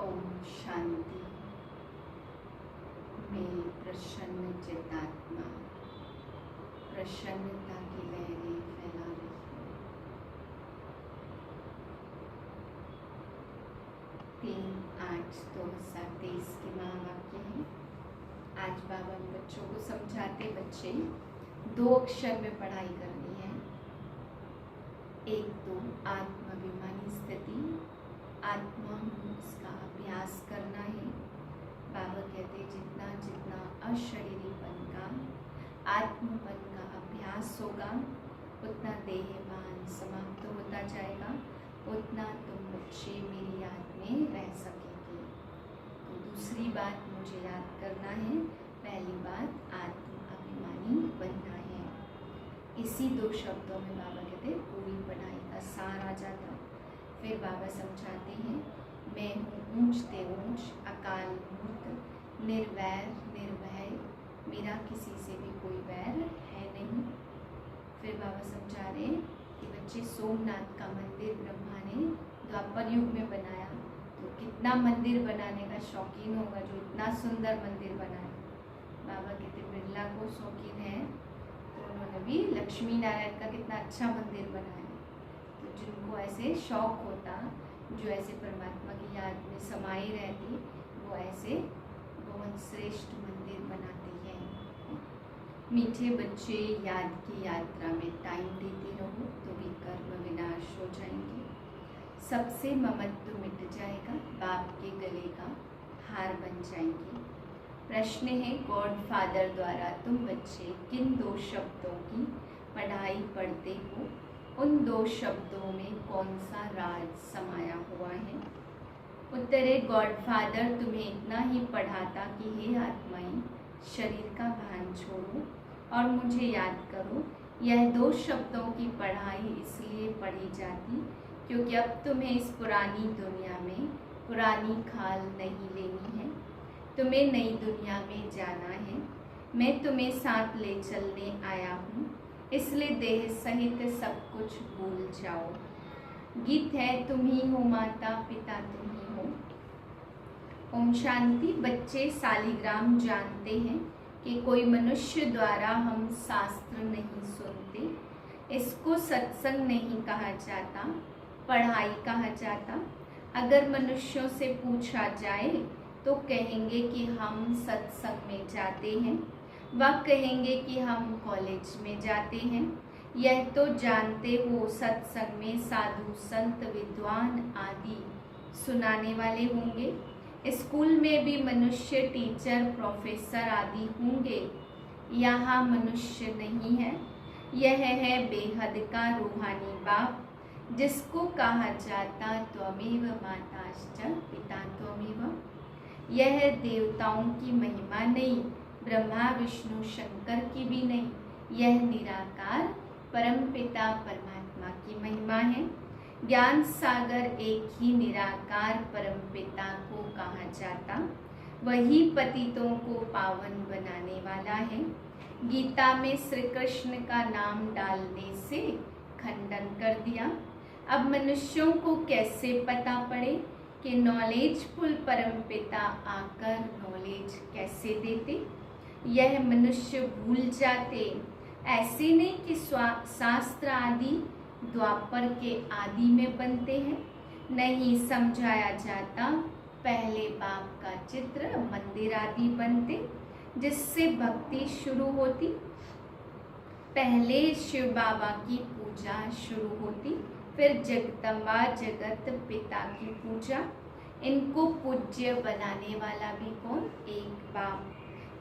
ओम शांति। मैं प्रसन्न चित्तात्मा प्रसन्नता की लहरें फैला रही हूँ। 3/8/2023 के महावाक्य है। आज बाबा बच्चों को समझाते, बच्चे 2 अक्षर में पढ़ाई करनी है। एक तो आत्माभिमानी स्थिति, आत्मा उसका अभ्यास करना है। बाबा कहते जितना जितना अशरीरीपन का आत्मपन का अभ्यास होगा उतना देहभान समाप्त होता जाएगा, उतना तुम बच्चे मेरी याद में रह सकेंगे। तो दूसरी बात मुझे याद करना है, पहली बात आत्म अभिमानी बनना है। इसी 2 शब्दों में बाबा कहते पूरी पढ़ाई का सार आ जाता। फिर बाबा समझाते हैं, मैं हूँ ऊंच ते ऊंच, अकाल मूर्त, निर्वैर निर्भय, मेरा किसी से भी कोई वैर है नहीं। फिर बाबा समझा रहे हैं कि बच्चे सोमनाथ का मंदिर ब्रह्मा ने द्वापर युग में बनाया, तो कितना मंदिर बनाने का शौकीन होगा जो इतना सुंदर मंदिर बनाया। बाबा कहते बिरला को शौकीन है, तो उन्होंने भी लक्ष्मी नारायण का कितना अच्छा मंदिर बनाया। तो जिनको ऐसे शौक होता, जो ऐसे परमात्मा की याद में समाई रहती, वो ऐसे बहुत श्रेष्ठ मंदिर बनाते हैं। मीठे बच्चे, याद की यात्रा में टाइम देते रहो तो भी कर्म विनाश हो जाएंगे, सबसे ममत्व मिट जाएगा, बाप के गले का हार बन जाएंगे। प्रश्न है, गॉड फादर द्वारा तुम बच्चे किन 2 शब्दों की पढ़ाई पढ़ते हो? उन 2 शब्दों में कौन सा राज समाया हुआ है? उत्तर है, गॉड फादर तुम्हें इतना ही पढ़ाता कि हे आत्माएं, शरीर का भान छोड़ो और मुझे याद करो। यह 2 शब्दों की पढ़ाई इसलिए पढ़ी जाती क्योंकि अब तुम्हें इस पुरानी दुनिया में पुरानी खाल नहीं लेनी है, तुम्हें नई दुनिया में जाना है। मैं तुम्हें साथ ले चलने आया हूँ, इसलिए देह सहित सब कुछ भूल जाओ। गीत है, तुम ही हो माता पिता तुम ही हो। ओम शांति। बच्चे सालिग्राम जानते हैं कि कोई मनुष्य द्वारा हम शास्त्र नहीं सुनते, इसको सत्संग नहीं कहा जाता, पढ़ाई कहा जाता। अगर मनुष्यों से पूछा जाए तो कहेंगे कि हम सत्संग में जाते हैं, वह कहेंगे कि हम कॉलेज में जाते हैं। यह तो जानते हो सत्संग में साधु संत विद्वान आदि सुनाने वाले होंगे। स्कूल में भी मनुष्य टीचर प्रोफेसर आदि होंगे। यहाँ मनुष्य नहीं है, यह है बेहद का रूहानी बाप, जिसको कहा जाता त्वमेव माताश्च पिता त्वमेव। यह देवताओं की महिमा नहीं, ब्रह्मा विष्णु शंकर की भी नहीं, यह निराकार परमपिता परमात्मा की महिमा है। ज्ञान सागर एक ही निराकार परमपिता को कहा जाता, वही पतितों को पावन बनाने वाला है। गीता में श्री कृष्ण का नाम डालने से खंडन कर दिया। अब मनुष्यों को कैसे पता पड़े कि नॉलेजफुल परमपिता आकर नॉलेज कैसे देते? यह मनुष्य भूल जाते। ऐसे नहीं कि शास्त्र आदि द्वापर के आदि में बनते हैं, नहीं समझाया जाता। पहले बाप का चित्र मंदिर आदि बनते, जिससे भक्ति शुरू होती। पहले शिव बाबा की पूजा शुरू होती, फिर जगदम्बा जगत पिता की पूजा। इनको पूज्य बनाने वाला भी कौन? एक बाप।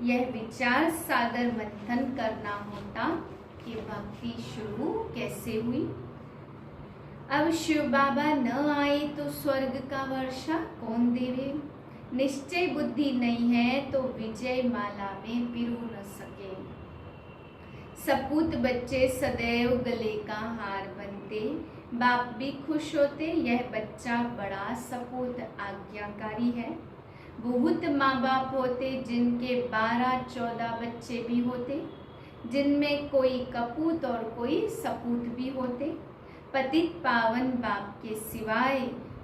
यह विचार सागर मंथन करना होता कि भक्ति शुरू कैसे हुई। अब शिव बाबा न आए तो स्वर्ग का वर्षा कौन देवे? निश्चय बुद्धि नहीं है तो विजय माला में पिरो न सके। सपूत बच्चे सदैव गले का हार बनते, बाप भी खुश होते। यह बच्चा बड़ा सपूत आज्ञाकारी है। बहुत माँ बाप होते जिनके 12-14 बच्चे भी होते, जिनमें कोई कपूत और कोई सपूत भी होते। पतित पावन बाप के सिवाय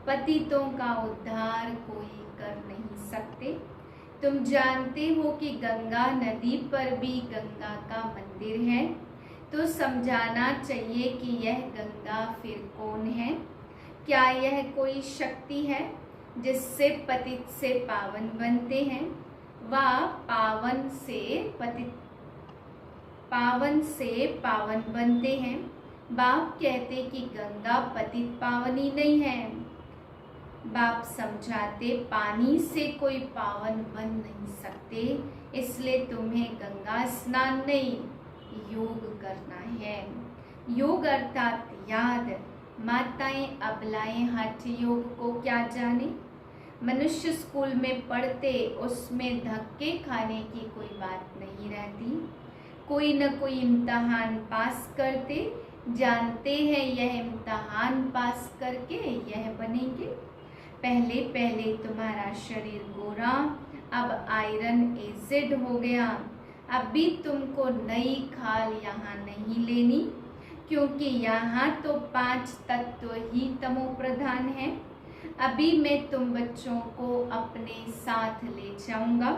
पतितों का उद्धार कोई कर नहीं सकते। तुम जानते हो कि गंगा नदी पर भी गंगा का मंदिर है, तो समझाना चाहिए कि यह गंगा फिर कौन है। क्या यह कोई शक्ति है जिससे पतित से पावन बनते हैं? वह पावन से पावन बनते हैं। बाप कहते कि गंगा पतित पावनी नहीं है। बाप समझाते पानी से कोई पावन बन नहीं सकते, इसलिए तुम्हें गंगा स्नान नहीं, योग करना है। योग अर्थात याद। माताएं अबलाएं हठ योग को क्या जाने। मनुष्य स्कूल में पढ़ते, उसमें धक्के खाने की कोई बात नहीं रहती। कोई न कोई इम्तहान पास करते, जानते हैं यह इम्तहान पास करके यह बनेंगे। पहले पहले तुम्हारा शरीर गोरा, अब आयरन एसिड हो गया। अब भी तुमको नई खाल यहाँ नहीं लेनी, क्योंकि यहाँ तो 5 तत्व ही तमो प्रधान है। अभी मैं तुम बच्चों को अपने साथ ले जाऊंगा।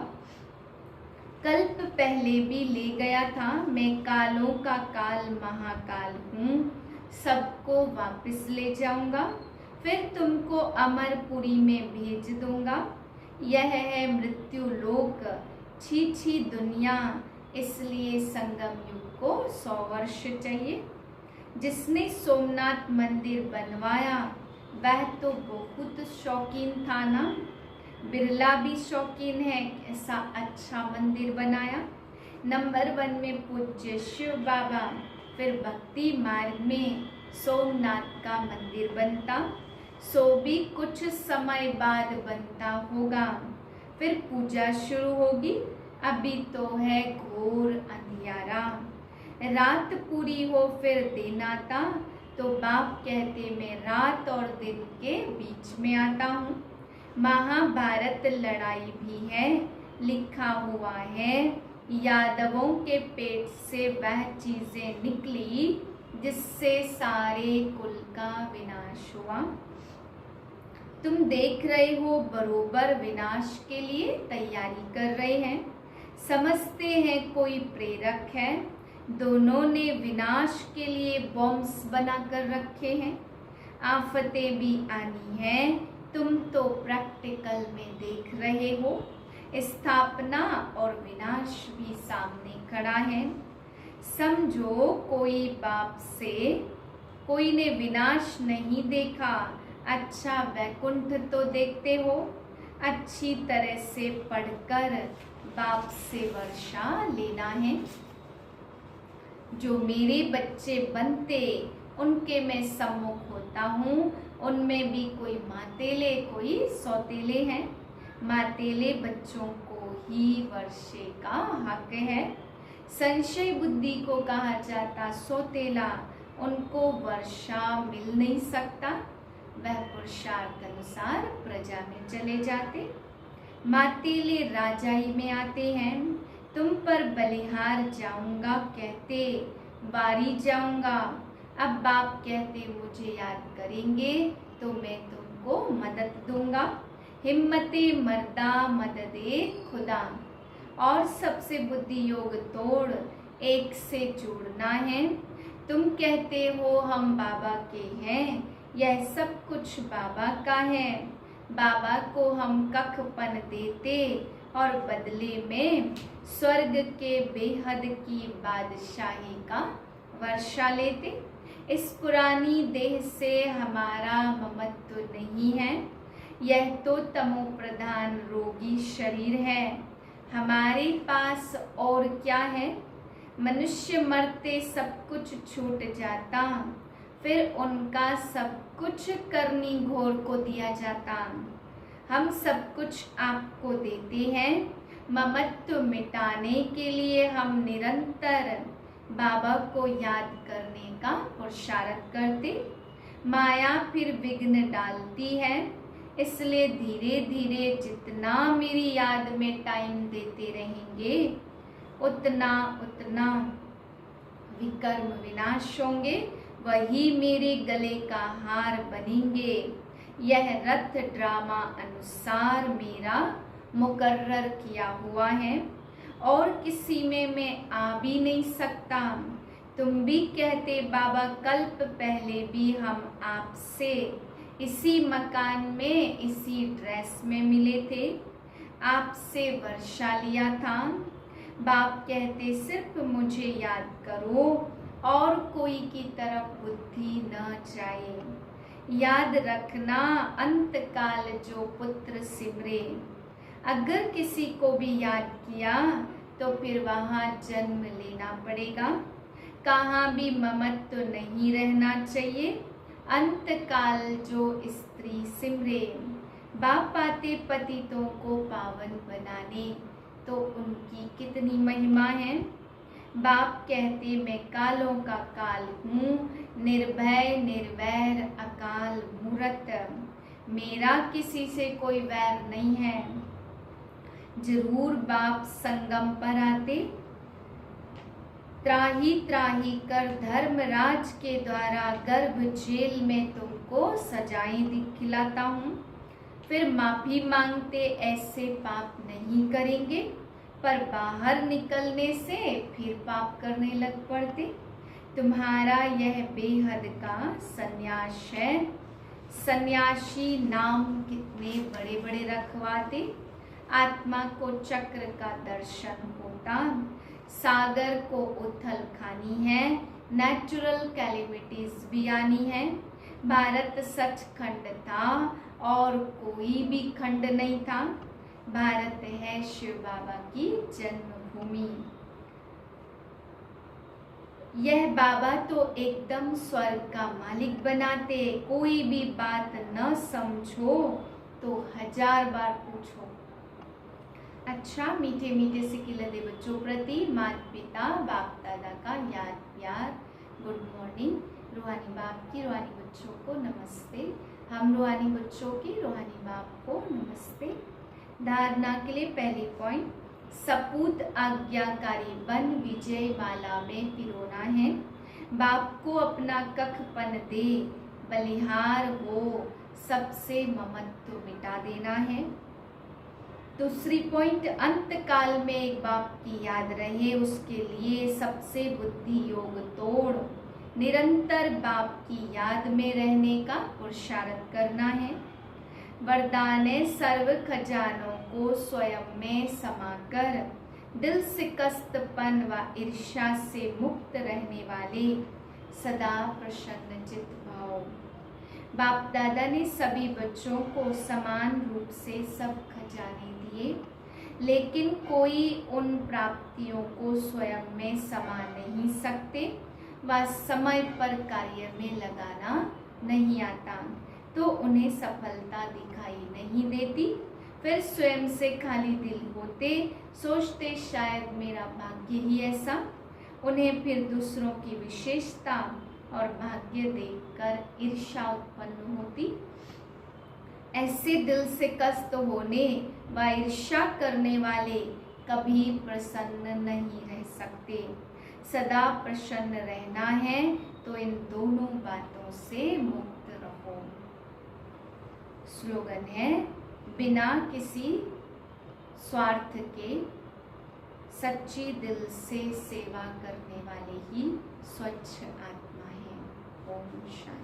कल्प पहले भी ले गया था। मैं कालों का काल महाकाल हूँ, सबको वापस ले जाऊंगा। फिर तुमको अमरपुरी में भेज दूंगा। यह है मृत्यु लोक, छी दुनिया। इसलिए संगम युग को 100 वर्ष चाहिए। जिसने सोमनाथ मंदिर बनवाया वह तो बहुत शौकीन था ना। बिरला भी शौकीन है ऐसा अच्छा मंदिर बनाया। नंबर 1 में पूज्य शिव बाबा, फिर भक्ति मार्ग में सोमनाथ का मंदिर बनता, सो भी कुछ समय बाद बनता होगा। फिर पूजा शुरू होगी। अभी तो है घोर अंधियारा। रात पूरी हो फिर दिन आता, तो बाप कहते मैं रात और दिन के बीच में आता हूँ। महाभारत लड़ाई भी है, लिखा हुआ है। यादवों के पेट से वह चीजें निकली जिससे सारे कुल का विनाश हुआ। तुम देख रहे हो बरोबर विनाश के लिए तैयारी कर रहे हैं। समझते हैं कोई प्रेरक है। दोनों ने विनाश के लिए बॉम्ब्स बनाकर रखे हैं। आफतें भी आनी हैं, तुम तो प्रैक्टिकल में देख रहे हो। स्थापना और विनाश भी सामने खड़ा है। समझो कोई बाप से कोई ने विनाश नहीं देखा। अच्छा वैकुंठ तो देखते हो। अच्छी तरह से पढ़कर बाप से वर्षा लेना है। जो मेरे बच्चे बनते उनके मैं सम्मुख होता हूँ। उनमें भी कोई मातेले कोई सौतेले हैं। मातेले बच्चों को ही वर्षे का हक है। संशय बुद्धि को कहा जाता सौतेला, उनको वर्षा मिल नहीं सकता। वह पुरुषार्थ अनुसार प्रजा में चले जाते। मातेले राजाई में आते हैं। तुम पर बलिहार जाऊंगा कहते, बारी जाऊंगा। अब बाप कहते मुझे याद करेंगे तो मैं तुमको मदद दूंगा। हिम्मते मर्दा मददे खुदा। और सबसे बुद्धि योग तोड़ एक से जुड़ना है। तुम कहते हो हम बाबा के हैं, यह सब कुछ बाबा का है। बाबा को हम कखपन देते और बदले में स्वर्ग के बेहद की बादशाही का वर्षा लेते। इस पुरानी देह से हमारा ममत्व नहीं है। यह तो तमो प्रधान रोगी शरीर है। हमारे पास और क्या है? मनुष्य मरते सब कुछ छूट जाता, फिर उनका सब कुछ करनी घोर को दिया जाता। हम सब कुछ आपको देते हैं। ममत्व मिटाने के लिए हम निरंतर बाबा को याद करने का पुरुषार्थ करते। माया फिर विघ्न डालती है, इसलिए धीरे धीरे जितना मेरी याद में टाइम देते रहेंगे उतना उतना विकर्म विनाश होंगे। वही मेरे गले का हार बनेंगे। यह रथ ड्रामा अनुसार मेरा मुकर्रर किया हुआ है और किसी में मैं आ भी नहीं सकता। तुम भी कहते बाबा कल्प पहले भी हम आपसे इसी मकान में इसी ड्रेस में मिले थे, आपसे वर्षा लिया था। बाप कहते सिर्फ मुझे याद करो और कोई की तरफ बुद्धि न जाए। याद रखना अंत काल जो पुत्र सिमरे। अगर किसी को भी याद किया तो फिर वहाँ जन्म लेना पड़ेगा। कहाँ भी ममत्व तो नहीं रहना चाहिए। अंत काल जो स्त्री सिमरे। बाप आते पतितों को पावन बनाने, तो उनकी कितनी महिमा है। बाप कहते मैं कालों का काल हूँ, निर्भय निर्वैर अकाल मूरत। मेरा किसी से कोई वैर नहीं है। जरूर बाप संगम पर आते, त्राही त्राही कर धर्मराज के द्वारा गर्भ जेल में तुमको सजाएं दिखलाता हूँ। फिर माफी मांगते ऐसे पाप नहीं करेंगे, पर बाहर निकलने से फिर पाप करने लग पड़ते। तुम्हारा यह बेहद का सन्यास है। सन्यासी नाम कितने बड़े बड़े रखवाते। आत्मा को चक्र का दर्शन होता, सागर को उथल खानी है, नेचुरल कैलेमिटीज भी आनी है। भारत सचखंड था और कोई भी खंड नहीं था। भारत है शिव बाबा की जन्मभूमि। यह बाबा तो एकदम स्वर्ग का मालिक बनाते। कोई भी बात न समझो तो 1000 बार पूछो। अच्छा, मीठे मीठे से खिलते बच्चों प्रति माता पिता बाप दादा का याद प्यार गुड मॉर्निंग। रूहानी बाप की रूहानी बच्चों को नमस्ते। हम रूहानी बच्चों की रूहानी बाप को नमस्ते। धारणा के लिए पहली पॉइंट, सपूत आज्ञाकारी बन विजय माला में पिरोना है। बाप को अपना कखपन दे, बलिहार हो, सबसे ममत्व मिटा देना है। दूसरी पॉइंट, अंत काल में एक बाप की याद रहे, उसके लिए सबसे बुद्धि योग तोड़ निरंतर बाप की याद में रहने का पुरुषार्थ करना है। वरदान सर्व खजानों को स्वयं में समाकर दिल से कष्टपन व ईर्ष्या से मुक्त रहने वाले सदा प्रसन्न चित्त भाव। बाप दादा ने सभी बच्चों को समान रूप से सब खजाने दिए, लेकिन कोई उन प्राप्तियों को स्वयं में समा नहीं सकते व समय पर कार्य में लगाना नहीं आता, तो उन्हें सफलता दिखाई नहीं देती। फिर स्वयं से खाली दिल होते, सोचते शायद मेरा भाग्य ही ऐसा। उन्हें फिर दूसरों की विशेषता और भाग्य देखकर ईर्ष्या उत्पन्न होती। ऐसे दिल से कष्ट होने व ईर्ष्या करने वाले कभी प्रसन्न नहीं रह सकते। सदा प्रसन्न रहना है तो इन दोनों बातों से मुक्त रहो। स्लोगन है, बिना किसी स्वार्थ के सच्ची दिल से सेवा करने वाले ही स्वच्छ आत्मा है। ओम शांति।